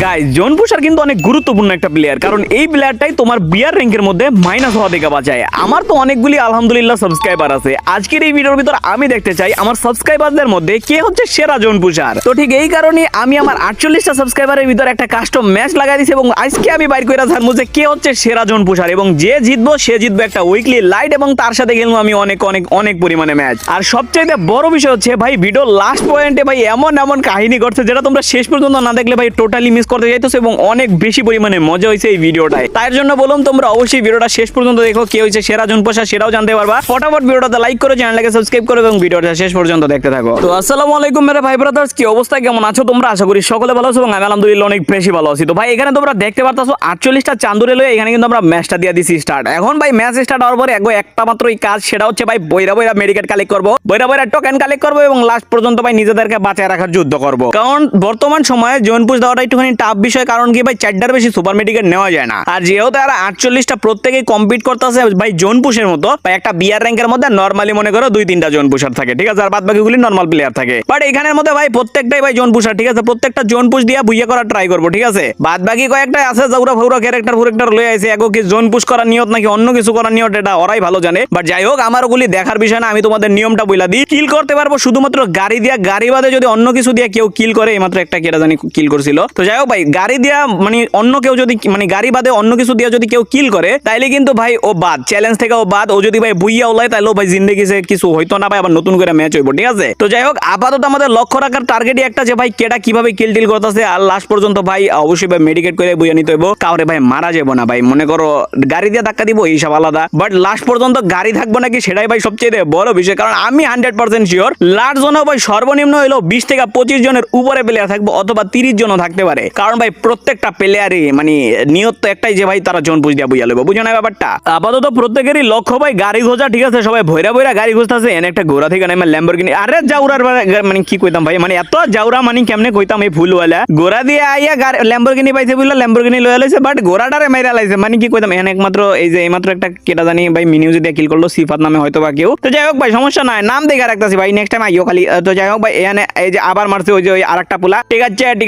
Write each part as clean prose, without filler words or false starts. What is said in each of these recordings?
Guys জন পুশার কিন্তু অনেক গুরুত্বপূর্ণ একটা প্লেয়ার, কারণ এই প্লেয়ারটাই তোমার বিয়ার র্যাঙ্কের মধ্যে মাইনাস হওয়া থেকে বাঁচায়। আমার তো অনেকগুলি আলহামদুলিল্লাহ সাবস্ক্রাইবার আছে। আজকের এই ভিডিওর ভিতর আমি দেখতে চাই আমার সাবস্ক্রাইবারদের মধ্যে কে হচ্ছে সেরা জন পুশার। তো ঠিক এই কারণে আমি আমার 48টা সাবস্ক্রাইবারের ভিতর একটা কাস্টম ম্যাচ লাগাই দিয়েছি এবং আজকে আমি বাইর করে জানবো যে কে হচ্ছে সেরা জন পুশার, এবং যে জিতবো সে জিতবে একটা উইকলি লাইট, এবং তার সাথে খেলবো আমি অনেক অনেক অনেক পরিমাণে ম্যাচ। আর সবচেয়ে বড় বিষয় হচ্ছে ভাই ভিডিও লাস্ট পয়েন্টে ভাই এমন এমন কাহিনী করছে যেটা তোমরা শেষ পর্যন্ত না দেখলে ভাই টোটালি মিস করতে যাইতেছো, এবং অনেক বেশি পরিমাণে মজা হয়েছে এই ভিডিওটায়। তার জন্য বলুন তোমরা অবশ্যই ভিডিওটা শেষ পর্যন্ত দেখো, কে হচ্ছে সেরা জন পুশার সেটাও জানতে পারবা। ফটাফট ভিডিওটাতে লাইক করো, চ্যানেলটাকে সাবস্ক্রাইব করো এবং ভিডিওটা শেষ পর্যন্ত দেখতে থাকো। তো আসসালামু আলাইকুম মেরে ভাই ব্রাদার্স, কি অবস্থা, কেমন আছো তোমরা? আশা করি সকলে ভালো আছো এবং আমি আলহামদুলিল্লাহ অনেক বেশি ভালো আছি। তো ভাই এখানে তোমরা দেখতে পারতাছো 48টা চান্দুরে লয়ে এখানে কিন্তু আমরা ম্যাচটা দিয়ে দিছি স্টার্ট। এখন ভাই ম্যাচ স্টার্ট হওয়ার পরে একটা মাত্রই কাজ, সেটা হচ্ছে ভাই বইরা বইরা মেডিকেট কালেক্ট করবো, বইরা বইরা টোকেন কালেক্ট করবো এবং লাস্ট পর্যন্ত ভাই নিজেদেরকে বাঁচায় রাখার যুদ্ধ করবো। কারণ বর্তমান সময়ে জোন পুশ দেওয়াটা একটুখানি টাফ বিষয়, কারণ কি ভাই 4টার বেশি সুপার মেডিকেট নেওয়া যায় না। আর যেহেতু তারা 48টা প্রত্যেকেই কম্পিট করতেছে ভাই জোন পুশের মতো, ভাই একটা বিয়ার র্যাঙ্কের মধ্যে নরমালি মনে করো 2-3টা জোন পুশার থাকে, ঠিক আছে, আর বাদ বাকিগুলি নরমাল প্লেয়ার থাকে। বাট এখানের মধ্যে ভাই প্রত্যেকটাই ভাই জোন পুশার, ঠিক আছে, প্রত্যেকটা জোন পুশ দিয়ে বুইয়া করার ট্রাই করবো, ঠিক আছে। বাদ বাকি কয়েকটা আছে জাউরা ফাউরা ক্যারেক্টার লয়ে আছে, এগো কি জোন পুশ করার নিয়ত নাকি অন্য কিছু করার নিয়ত এটা ওরাই ভালো জানে। বাট যাই হোক, আমার ওগুলি দেখার বিষয় না, আমি তোমাদের নিয়মটা বইলা দিই। কিল করতে পারবো শুধুমাত্র গাড়ি দিয়া, গাড়ি বাদে যদি অন্য কিছু দিয়ে কেউ কিল করে, এইমাত্র একটা কেটা জানি কিল করছিল। তো যাই হোক ভাই, গাড়ি দিয়া মানে অন্য কেউ যদি মানে গাড়ি বাদে অন্য কিছু দিয়ে যদি কেউ কিল করে, তাইলে কিন্তু ভাই ও বাদ, চ্যালেঞ্জ থেকে ও বাদ। ও যদি ভাই বুইয়া ওলাই তাইলে ভাই জিন্দেগি সে কিছু হইতো না ভাই, আবার নতুন করে ম্যাচ হইব, ঠিক আছে। তো যাই হোক, আপাতত আমাদের লক্ষ্য রাখার টার্গেটই একটা, যে ভাই কেটা কিভাবে কিল টিল করতেছে, আর লাস্ট পর্যন্ত ভাই অবশ্যই ভাই মেডিকেট করে বুইয়া নিতে হইব। কাউরে ভাই মারা যাবো না ভাই, মনে করো গাড়ি দিয়ে ধাক্কা দিব এইসব আলাদা, বাট লাস্ট পর্যন্ত গাড়ি থাকবো নাকি সেটাই ভাই সবচেয়ে বড় বিষয়। কারণ আমি 100% শিওর লাস্ট জনও ভাই সর্বনিম্ন হইলো 20 থেকে 25 জনের উপরে প্লেয়ার থাকবো, অথবা 30 জনও থাকতে পারে। কারণ ভাই প্রত্যেকটা প্লেয়ারই মানে নিয়ত তো একটাই, যে ভাই তারা জন পুশ দিয়া বুইয়া লইব, বুঝো না ব্যাপারটা। আপাতত প্রত্যেকেরই লক্ষ্য ভাই গাড়ি খোঁজা, ঠিক আছে, সবাই ভৈরা ভৈরা গাড়ি খুঁজতেছে। এনে একটা ঘোড়া থেকে নামে ল্যাম্বরগিনি, আরে জাউরার মানে কি কইতাম ভাই, মানে এত জাউরা মানে কেমনে কইতাম, এই ফুলওয়ালা ঘোড়া দিয়ে আইয়া ল্যাম্বরগিনি পাইছে বুঝলা, ল্যাম্বরগিনি লয়ে লাইছে, বাট ঘোড়াটারে মাইরা লাইছে, মানে কি কইতাম। এখানে একমাত্র এই যে এইমাত্র একটা কেটা জানি ভাই মিনিউজি দিয়ে কিল করলো, সিফাত নামে হয়তো বা কেউ। তো যাই হোক ভাই সমস্যা নাই, নাম দেখে রাখতেছি ভাই, নেক্সট টাইম আইও খালি। তো যাই হোক ভাই, এখানে এই যে আবার মারছে ওই যে ওই আরেকটা পোলা, ঠিক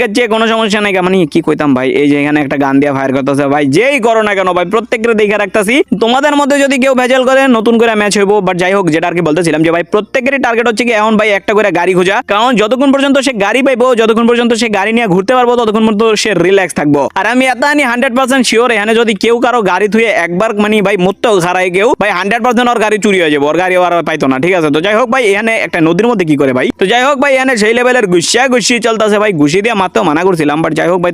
আছে কোনো সমস্যা নাই, মানে কি কইতাম ভাই, এই যে এখানে একটা গান দিয়ে ফায়ার করতেছে ভাই, যেই করো না কেন ভাই প্রত্যেকটা দেখে রাখতেছি। তোমাদের মধ্যে যদি কেউ ভেজাল করে নতুন করে ম্যাচ হইব। বাট যাই হোক, যেটা আর কি বলতেছিলাম, যে ভাই প্রত্যেকেরই টার্গেট হচ্ছে কি এখন ভাই একটা করে গাড়ি খোঁজা। কারণ যতক্ষণ পর্যন্ত সে গাড়ি পাইবো, যতক্ষণ পর্যন্ত সে গাড়ি নিয়ে ঘুরতে পারবো, ততক্ষণ পর্যন্ত সে রিল্যাক্স থাকবো। আর আমি এতখানি 100% শিওর, এখানে যদি কেউ কারো গাড়ি থুয়ে একবার মানে ভাই মুত্তেও খারাই কেউ, ভাই 100% ওর গাড়ি চুরি হয়ে যাবে, ওর গাড়ি আর পাইতো না, ঠিক আছে। তো যাই হোক ভাই, এখানে একটা নদীর মধ্যে কি করে ভাই, তো যাই হোক ভাই, এখানে সেই লেভেলের গুছিয়ে চলতেছে ভাই, ঘুষি দিয়ে মারতেও মানা করছিলাম, বাট যাই হোক ভাই